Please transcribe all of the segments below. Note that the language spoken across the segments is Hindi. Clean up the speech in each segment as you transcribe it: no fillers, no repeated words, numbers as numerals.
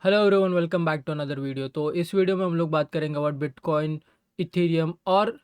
Hello everyone, welcome back to another video. तो इस वीडियो में हम लोग बात करेंगे अबाउट बिटकॉइन, इथेरियम और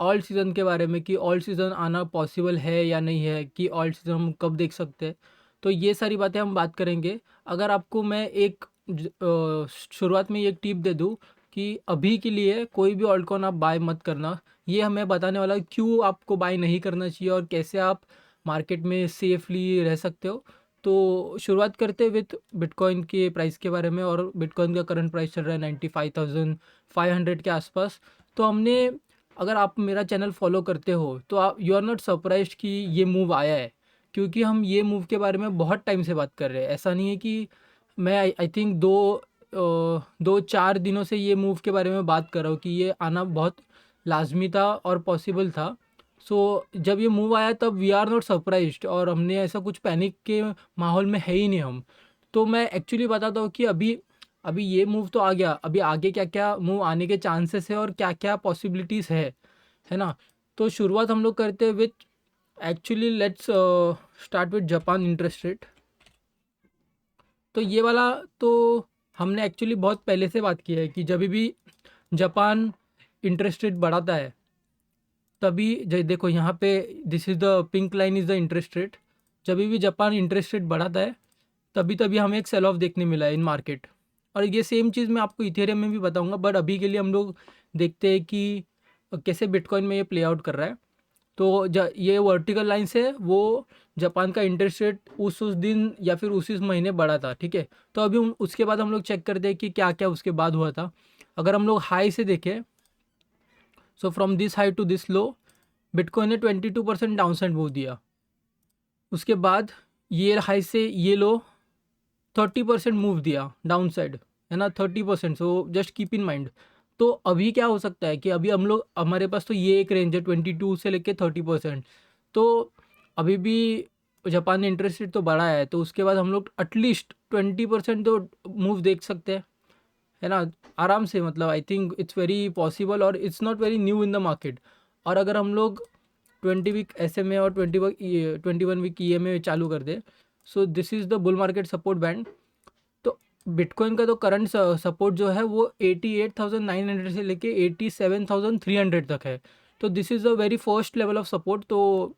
ऑल सीज़न के बारे में कि ऑल सीज़न आना पॉसिबल है या नहीं है, कि ऑल सीज़न हम कब देख सकते हैं। तो ये सारी बातें हम बात करेंगे। अगर आपको मैं एक शुरुआत में एक टिप दे दूँ कि अभी के लिए कोई भी ऑल्ट कॉइन आप बाय मत करना। ये हमें बताने वाला क्यों आपको बाय नहीं करना चाहिए और कैसे आप मार्केट में सेफली रह सकते हो। तो शुरुआत करते हैं विथ बिटकॉइन के प्राइस के बारे में। और बिटकॉइन का करंट प्राइस चल रहा है 95,500 के आसपास। तो हमने, अगर आप मेरा चैनल फॉलो करते हो तो आप यू आर नॉट सरप्राइज्ड कि ये मूव आया है, क्योंकि हम ये मूव के बारे में बहुत टाइम से बात कर रहे हैं। ऐसा नहीं है कि मैं आई थिंक 2-4 दिनों से ये मूव के बारे में बात कर रहा हूँ कि ये आना बहुत लाजमी था और पॉसिबल था। जब ये मूव आया तब वी आर नॉट सरप्राइज्ड, और हमने ऐसा कुछ पैनिक के माहौल में है ही नहीं हम। तो मैं एक्चुअली बताता हूँ कि अभी अभी ये मूव तो आ गया, अभी आगे क्या क्या मूव आने के चांसेस है और क्या क्या पॉसिबिलिटीज़ है ना। तो शुरुआत हम लोग करते हैं with, actually let's start with Japan interest rate. तो ये वाला तो हमने एक्चुअली बहुत पहले से बात की है कि जब भी जापान इंटरेस्ट रेट बढ़ाता है तभी देखो यहाँ पे, this is the pink line is the interest rate. जब भी जापान इंटरेस्ट रेट बढ़ाता है तभी तभी हमें एक सेल ऑफ देखने मिला है इन मार्केट। और ये सेम चीज़ मैं आपको इथेरियम में भी बताऊंगा, बट अभी के लिए हम लोग देखते हैं कि कैसे बिटकॉइन में ये प्ले आउट कर रहा है। तो ये वर्टिकल लाइन्स है, वो जापान का इंटरेस्ट रेट उस दिन या फिर उसी महीने बढ़ा था, ठीक है। तो अभी उसके बाद हम लोग चेक करते हैं कि क्या क्या उसके बाद हुआ था। अगर हम लोग हाई से देखें, so from this high to this low, Bitcoin ने 22% डाउन साइड मूव दिया। उसके बाद ये हाई से ये लो 30% मूव दिया डाउन साइड, है ना, 30%। So just keep in mind. तो अभी क्या हो सकता है कि अभी हम लोग, हमारे पास तो ये एक रेंज है 22 से लेके 30%। तो अभी भी जापान ने इंटरेस्ट रेट तो बढ़ा है, तो उसके बाद हम लोग एटलीस्ट 20% तो मूव देख सकते हैं, है ना, आराम से। मतलब I think it's very possible और it's not very new in the market. और अगर हम लोग 20 वीक SMA और 21 वीक EMA चालू कर दे, so this is the bull market support band. तो बिटकॉइन का तो करंट सपोर्ट जो है वो 88,900 से लेके 87,300 तक है। तो this is a very first level of support. तो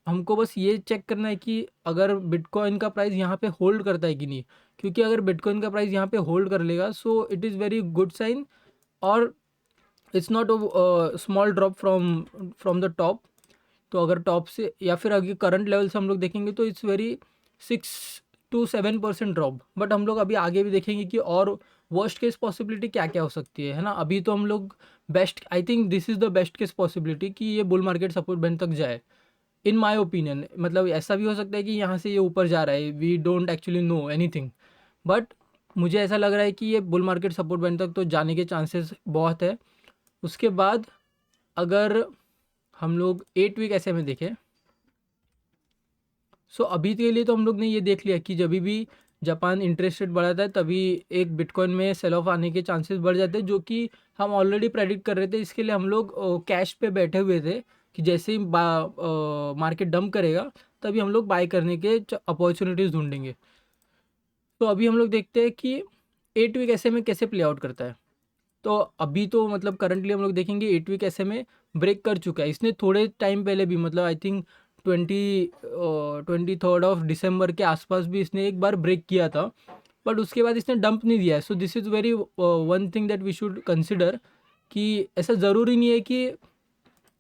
हमको बस ये चेक करना है कि अगर बिटकॉइन का प्राइस यहाँ पे होल्ड करता है कि नहीं। क्योंकि अगर बिटकॉइन का प्राइस यहाँ पे होल्ड कर लेगा so it is very good sign. और it's not small drop from from the top. तो अगर टॉप से या फिर अगर करंट लेवल से हम लोग देखेंगे तो इट्स वेरी 6-7% ड्रॉप। बट हम लोग अभी आगे भी देखेंगे कि और वर्स्ट केस पॉसिबिलिटी क्या क्या हो सकती है ना। अभी तो हम लोग best, I think this is the best case possibility कि ये बुल मार्केट सपोर्ट बैंड तक जाए, इन माई ओपिनियन। मतलब ऐसा भी हो सकता है कि यहाँ से ये ऊपर जा रहा है, we don't actually know anything. But मुझे ऐसा लग रहा है कि ये बुल मार्केट सपोर्ट बैंड तक तो जाने के चांसेस बहुत है। उसके बाद अगर हम लोग 8 वीक ऐसे में देखें, सो अभी के लिए तो हम लोग ने ये देख लिया कि जब भी जापान इंटरेस्ट रेट बढ़ाता है तभी एक बिटकॉइन में सेल ऑफ आने के चांसेस बढ़ जाते हैं, जो कि हम ऑलरेडी प्रेडिक्ट कर रहे थे। इसके लिए हम लोग कैश पे बैठे हुए थे कि जैसे ही मार्केट डंप करेगा तभी हम लोग बाय करने के अपॉर्चुनिटीज़ ढूंढेंगे। तो अभी हम लोग देखते हैं कि 8 वीक ऐसे में कैसे प्ले आउट करता है। तो अभी तो मतलब करंटली हम लोग देखेंगे 8 वीक ऐसे में ब्रेक कर चुका है इसने थोड़े टाइम पहले भी। मतलब आई थिंक 23 ऑफ दिसंबर के आसपास भी इसने एक बार ब्रेक किया था, बट उसके बाद इसने डंप नहीं दिया है। So this is very one thing that we should consider कि ऐसा ज़रूरी नहीं है कि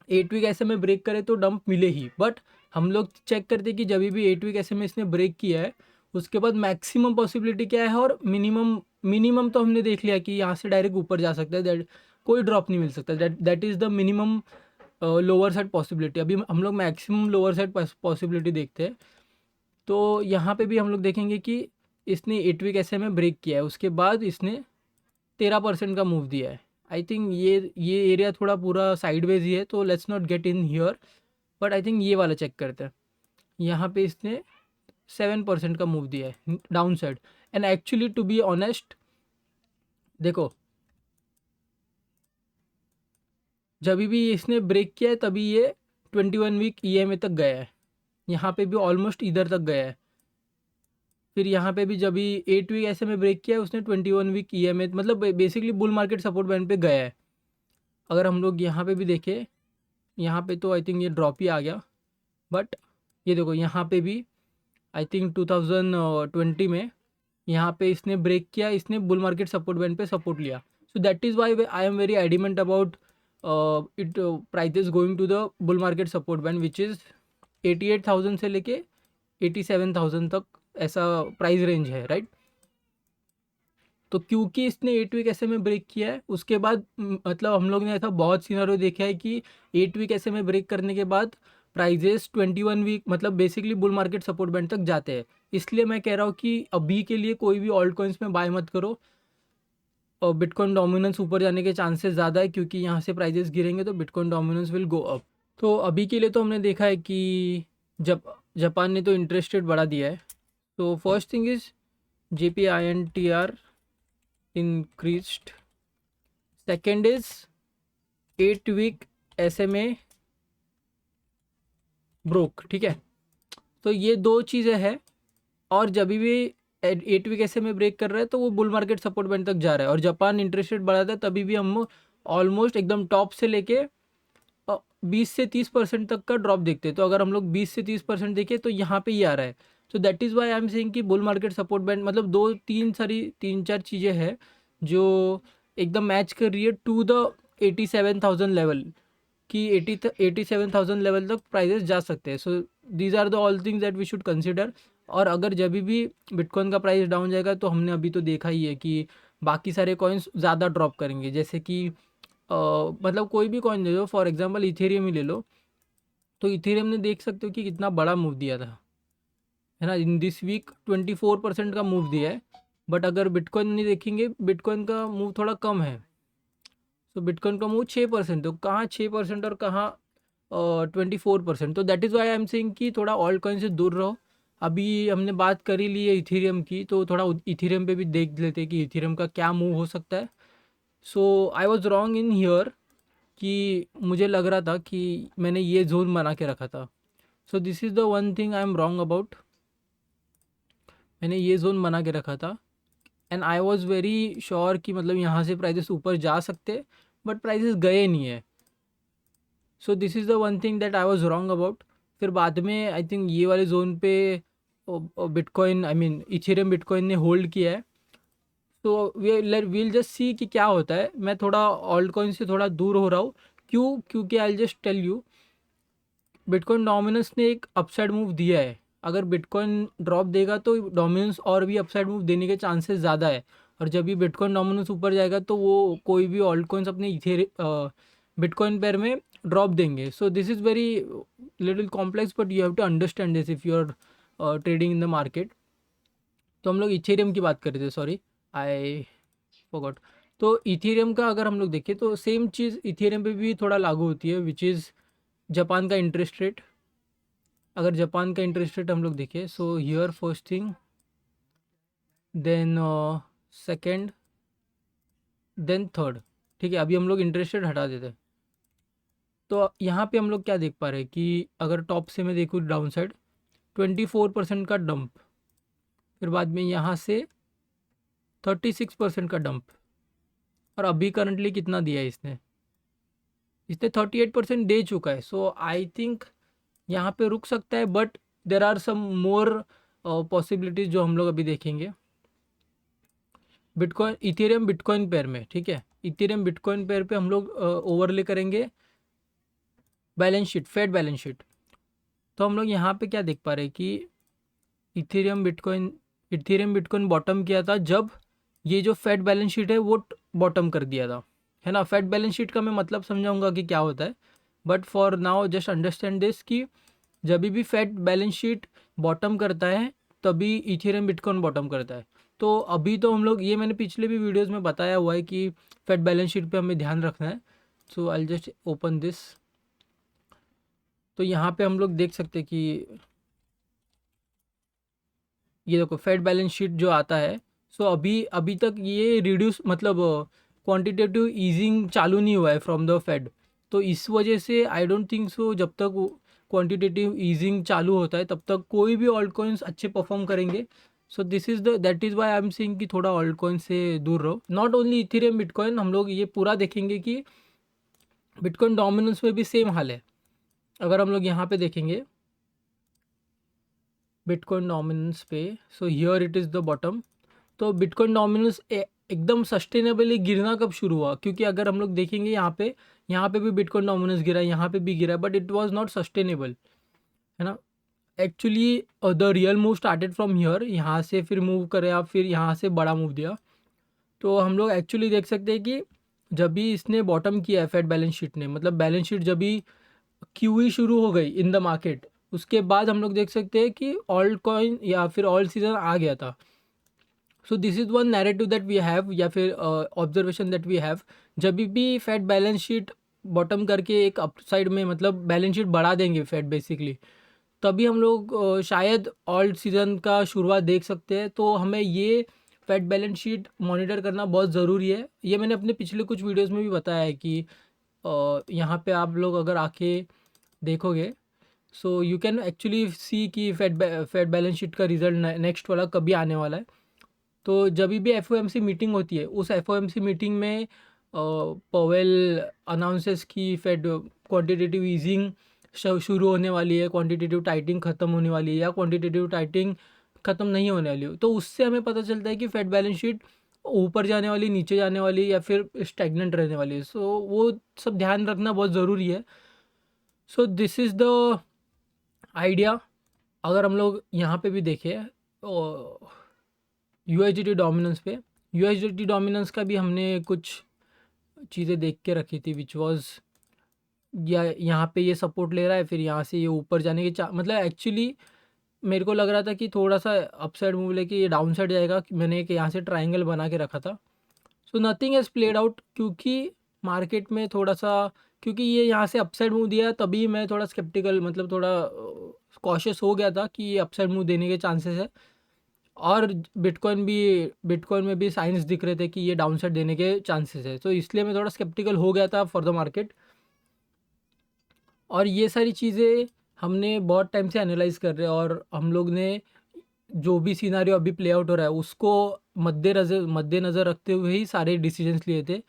8 वीक ऐसे में ब्रेक करे तो डंप मिले ही। बट हम लोग चेक करते कि जब भी 8 वीक ऐसे में इसने ब्रेक किया है उसके बाद मैक्सिमम पॉसिबिलिटी क्या है और मिनिमम मिनिमम तो हमने देख लिया कि यहाँ से डायरेक्ट ऊपर जा सकता है, दैट कोई ड्रॉप नहीं मिल सकता, that is the minimum lower side possibility. अभी हम लोग मैक्सिमम लोअर साइड पॉसिबिलिटी देखते हैं। तो यहाँ पे भी हम लोग देखेंगे कि इसने 8 वीक ऐसे में ब्रेक किया है, उसके बाद इसने 13% का मूव दिया है। आई थिंक ये एरिया थोड़ा पूरा साइडवेज ही है, तो let's not get in here. But I think ये वाला चेक करते हैं। यहाँ पे इसने 7% का मूव दिया है downside. And actually to be honest, देखो जब भी इसने ब्रेक किया है तभी ये 21 वीक EMA तक गया है। यहाँ पे भी ऑलमोस्ट इधर तक गया है। फिर यहाँ पे भी जब भी 8 वीक ऐसे में ब्रेक किया है उसने 21 वीक EMA, मतलब basically bull market support band पे गया है। अगर हम लोग यहाँ पे भी देखें, यहाँ पे तो आई थिंक ये ड्रॉप ही आ गया, बट ये देखो यहाँ पे भी आई थिंक 2020 में यहाँ पे इसने ब्रेक किया, इसने बुल मार्केट सपोर्ट बैंड पे सपोर्ट लिया। So that is why I am very adamant about it prices going to the bull market support band which is 88,000 से लेके 87,000 तक ऐसा प्राइस रेंज है, राइट। तो क्योंकि इसने 8 वीक ऐसे में ब्रेक किया है, उसके बाद मतलब हम लोग ने ऐसा बहुत सिनारियो देखा है कि 8 वीक ऐसे में ब्रेक करने के बाद प्राइजेस 21 वीक मतलब basically bull market support band तक जाते हैं। इसलिए मैं कह रहा हूँ कि अभी के लिए कोई भी ऑल्ट कॉइन्स में बाय मत करो, और बिटकॉइन डोमिनेंस ऊपर जाने के चांसेस ज़्यादा है, क्योंकि यहाँ से प्राइजेस गिरेंगे तो bitcoin dominance will go up. तो अभी के लिए तो हमने देखा है कि जापान ने तो इंटरेस्ट रेट बढ़ा दिया है। तो first thing is JPINTR increased, second is 8 week SMA broke, ठीक है। तो ये दो चीज़ें हैं, और जब भी 8 वीक SMA ब्रेक कर रहा है तो वो बुल मार्केट सपोर्ट बैंड तक जा रहा है, और जापान इंटरेस्ट रेट बढ़ाता है तभी भी हम ऑलमोस्ट एकदम टॉप से लेके 20 से 30% तक का ड्रॉप देखते हैं। तो अगर हम लोग 20 से 30% देखें तो यहाँ पे ही आ रहा है। तो that is why I am saying कि बुल मार्केट सपोर्ट बैंड मतलब 3-4 चीज़ें हैं जो एकदम मैच कर रही है टू द 87,000 लेवल, कि 87,000 लेवल तक प्राइजेस जा सकते हैं। So these are the all things that we should consider. और अगर जब भी बिटकॉइन का प्राइस डाउन जाएगा तो हमने अभी तो देखा ही है कि बाकी सारे कॉइन्स ज़्यादा ड्रॉप करेंगे, जैसे कि मतलब कोई भी कॉइन ले लो, फॉर एग्जांपल इथेरियम ही ले लो। तो इथेरियम ने देख सकते हो कि कितना बड़ा मूव दिया था, है ना। इन दिस वीक 24% का मूव दिया है, बट अगर बिटकॉइन नहीं देखेंगे, बिटकॉइन का मूव थोड़ा कम है। तो बिटकॉइन का मूव 6%, तो कहाँ 6% और कहाँ 24%। तो that is why I am saying कि थोड़ा ऑल्ट कॉइन से दूर रहो। अभी हमने बात कर ही ली है इथेरियम की, तो थोड़ा इथेरियम पे भी देख लेते हैं कि इथेरियम का क्या मूव हो सकता है। So I was wrong in here, कि मुझे लग रहा था कि मैंने ये जोन बना के रखा था। So this is the one thing I am wrong about, मैंने ये जोन बना के रखा था, and I was very sure कि मतलब यहाँ से प्राइजेस ऊपर जा सकते, बट प्राइजेस गए नहीं है। So this is the one thing that I was wrong about. फिर बाद में आई थिंक ये वाले जोन पे bitcoin I mean Ethereum bitcoin ने होल्ड किया है। तो वील जस्ट सी कि क्या होता है। मैं थोड़ा ऑल्ट कॉइन से थोड़ा दूर हो रहा हूँ, क्योंकि I just tell you, Bitcoin dominance ने एक अपसाइड मूव दिया है। अगर बिटकॉइन ड्रॉप देगा तो डोमिनेंस और भी अपसाइड मूव देने के चांसेस ज़्यादा है, और जब भी बिटकॉइन डोमिनेंस ऊपर जाएगा तो वो कोई भी ऑल्ट कॉइन्स अपने बिटकॉइन पेयर में ड्रॉप देंगे। So this is very little complex, but you have to understand this if you are trading in the market. तो हम लोग इथेरियम की बात कर रहे थे, सॉरी आई फॉरगॉट। तो इथेरियम का अगर हम लोग देखें तो सेम चीज़ इथेरियम पे भी थोड़ा लागू होती है, विच इज़ जापान का इंटरेस्ट रेट। अगर जापान का इंटरेस्ट रेट हम लोग देखें, so here first thing, then second, then third, ठीक है। अभी हम लोग इंटरेस्ट रेट हटा देते हैं। तो यहाँ पे हम लोग क्या देख पा रहे हैं कि अगर टॉप से मैं देखूँ डाउन साइड 24% का डंप, फिर बाद में यहाँ से 36% का डंप, और अभी करंटली कितना दिया है इसने 38% दे चुका है। सो आई थिंक यहाँ पे रुक सकता है, but there are some more possibilities जो हम लोग अभी देखेंगे। बिटकॉइन इथेरियम बिटकॉइन पेयर में, ठीक है, इथेरियम बिटकॉइन पेयर पे हम लोग ओवरले करेंगे balance sheet, Fed balance sheet. तो हम लोग यहाँ पे क्या देख पा रहे हैं कि इथेरियम बिटकॉइन बॉटम किया था जब ये जो फेड बैलेंस शीट है वो बॉटम कर दिया था, है ना। फेड बैलेंस शीट का मैं मतलब समझाऊंगा कि क्या होता है, but for now just understand this कि जब भी फेड बैलेंस शीट बॉटम करता है तभी इथेरियम बिटकॉइन बॉटम करता है। तो अभी तो हम लोग, ये मैंने पिछले भी वीडियोस में बताया हुआ है कि फेड बैलेंस शीट पे हमें ध्यान रखना है। So I just open this. तो यहाँ पे हम लोग देख सकते हैं कि ये देखो फेड बैलेंस शीट जो आता है। सो अभी तक ये रिड्यूस मतलब क्वांटिटेटिव ईजिंग चालू नहीं हुआ है फ्रॉम द फेड। तो इस वजह से आई डोंट थिंक सो जब तक क्वांटिटेटिव ईजिंग चालू होता है तब तक कोई भी ऑल्ट कॉइन्स अच्छे परफॉर्म करेंगे। सो this is the that is why I am saying कि थोड़ा ऑल्ट कॉइन से दूर रहो। नॉट ओनली इथेरियम बिटकॉइन, हम लोग ये पूरा देखेंगे कि बिटकॉइन डोमिनेंस में भी सेम हाल है। अगर हम लोग यहाँ पे देखेंगे बिटकॉइन डोमिनेंस पे, so here it is the bottom. तो बिटकॉइन डोमिनेंस एकदम सस्टेनेबली गिरना कब शुरू हुआ? क्योंकि अगर हम लोग देखेंगे यहाँ पे भी बिटकॉइन डोमिनेंस गिरा है, यहाँ पे भी गिरा है, but it was not sustainable, है ना। Actually the real move started from here, यहाँ से फिर मूव करे आप, फिर यहाँ से बड़ा मूव दिया। तो हम लोग एक्चुअली देख सकते हैं कि जब भी इसने बॉटम किया है फेड बैलेंस शीट ने, मतलब बैलेंस शीट जब भी क्यूई शुरू हो गई इन द मार्केट, उसके बाद हम लोग देख सकते हैं कि ऑल्ट कॉइन या फिर ऑल्ट सीजन आ गया था। So this is one narrative that we have, या फिर ऑब्जर्वेशन दैट वी हैव। जब भी फेड बैलेंस शीट बॉटम करके एक अपसाइड में, मतलब बैलेंस शीट बढ़ा देंगे फेड बेसिकली, तभी हम लोग शायद ऑल्ट सीजन का शुरुआत देख सकते हैं। तो हमें ये फेड बैलेंस शीट मॉनिटर करना बहुत ज़रूरी है। ये मैंने अपने पिछले कुछ वीडियोस में भी बताया है कि यहाँ पे आप लोग अगर आके देखोगे, so you can actually see कि फेड बैलेंस शीट का रिजल्ट नेक्स्ट वाला कभी आने वाला है। तो जब भी एफओएमसी मीटिंग होती है, उस एफओएमसी मीटिंग में पवेल अनाउंसेस की फेड क्वांटिटेटिव ईजिंग शुरू होने वाली है, क्वांटिटेटिव टाइटिंग ख़त्म होने वाली है, या क्वांटिटेटिव टाइटिंग ख़त्म नहीं होने वाली है। तो उससे हमें पता चलता है कि फेड बैलेंस शीट ऊपर जाने वाली, नीचे जाने वाली, या फिर स्टैग्नेंट रहने वाली है। सो वो सब ध्यान रखना बहुत ज़रूरी है। So this is the idea. अगर हम लोग यहाँ पे भी देखें यूएसडीटी डोमिनेंस पे, यूएसडीटी डोमिनेंस का भी हमने कुछ चीज़ें देख के रखी थी, विच वाज या यहाँ पे ये सपोर्ट ले रहा है, फिर यहाँ से ये ऊपर जाने के मतलब एक्चुअली मेरे को लग रहा था कि थोड़ा सा अपसाइड मूव लेके ये डाउन साइड जाएगा। मैंने एक यहाँ से ट्राइंगल बना के रखा था। So nothing has played out, क्योंकि मार्केट में थोड़ा सा, क्योंकि ये यहाँ से अपसाइड मूव दिया, तभी मैं थोड़ा स्केप्टिकल, मतलब थोड़ा कॉशियस हो गया था कि ये अपसाइड मूव देने के चांसेस है। और बिटकॉइन में भी साइंस दिख रहे थे कि ये डाउन साइड देने के चांसेस है। तो इसलिए मैं थोड़ा स्केप्टिकल हो गया था फॉर द मार्केट। और ये सारी चीज़ें हमने बहुत टाइम से एनालाइज कर रहे हैं, और हम लोग ने जो भी सिनारियो अभी प्ले आउट हो रहा है उसको मद्देनज़र रखते हुए ही सारे डिसीजंस लिए थे।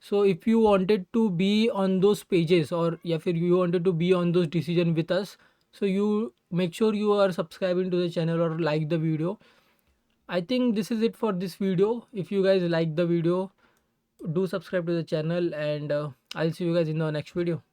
So if you wanted to be on those pages, और या फिर you wanted to be on those decision with us, so you make sure you are subscribing to the channel or like the video. I think this is it for this video. If you guys like the video, do subscribe to the channel, and I'll see you guys in the next video.